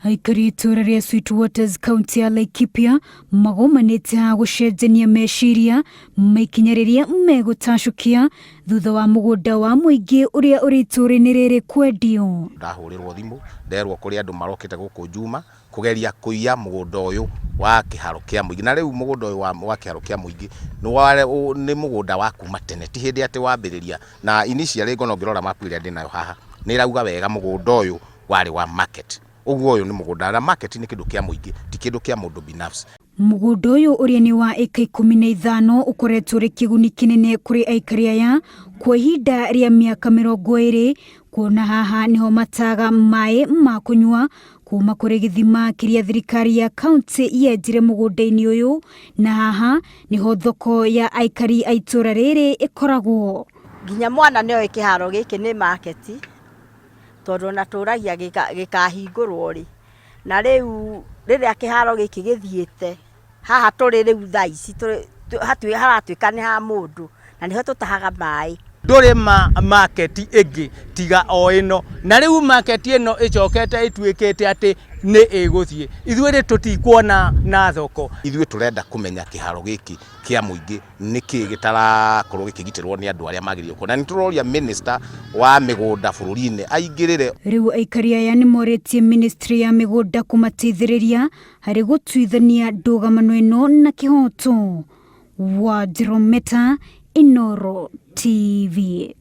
Aikari itura ria Sweetwaters kaunti ya Laikipia magomanite gucenjania meciria maikinyariria megutacukia thutha wa mugunda wa muingi uria uri itura-ini riri kwendio. Ndahurirwo thimu nderwo kuri andu marokete guku Juma kugeria kuiya mugunda uyu wa kiharo kia muingi, na riu mugunda uyu wa kiharo kia muingi ni mugunda wa kuma tene, ti hindi ati wambiriria na initially ngono ngirora mapu iria ndinayo haha ni rauga wega mugunda uyu wari wa market. Uguo uyu ni mugunda na market ni kindu kia muingi ti kindu kia mundu binafsi. Mugunda uyu uria ni wa eka 15 ukoretwo ri kiguni kinene kuri aikari aya kwa ihinda ria miaka 20 kuona haha niho mataga mai ma kunywa kuma kuri githima kiria thirikari ya kaunti yenjire mugunda-ini uyu, na haha niho thoko ya aikari aitura riri ikoragwo. Nginya mwana nio ikiharo giki ni market tondu na turagia gikahingurwo ri, na riu riria kiharo giki githiite haha turi riu thaa ici haratuika ni ha mundu na niho tutahaga mai. Nduri market igi tiga o ino, na riu market ino icokete ituikite ati ni iguthie ithuĩ ri tutikuona na thoko. Ithuĩ turenda kumenya kiharo giki kia muingi niki gitarakorwo gikigitirwo ni andu aria magirio ko, na ni turoria minister wa migunda bururi-ini aingirire. Riu aikari aya ni moretie ministry ya migunda kumateithiriria hari gutuithania ndugamano ino na kihoto. Wa Jerometa, Inoro TV.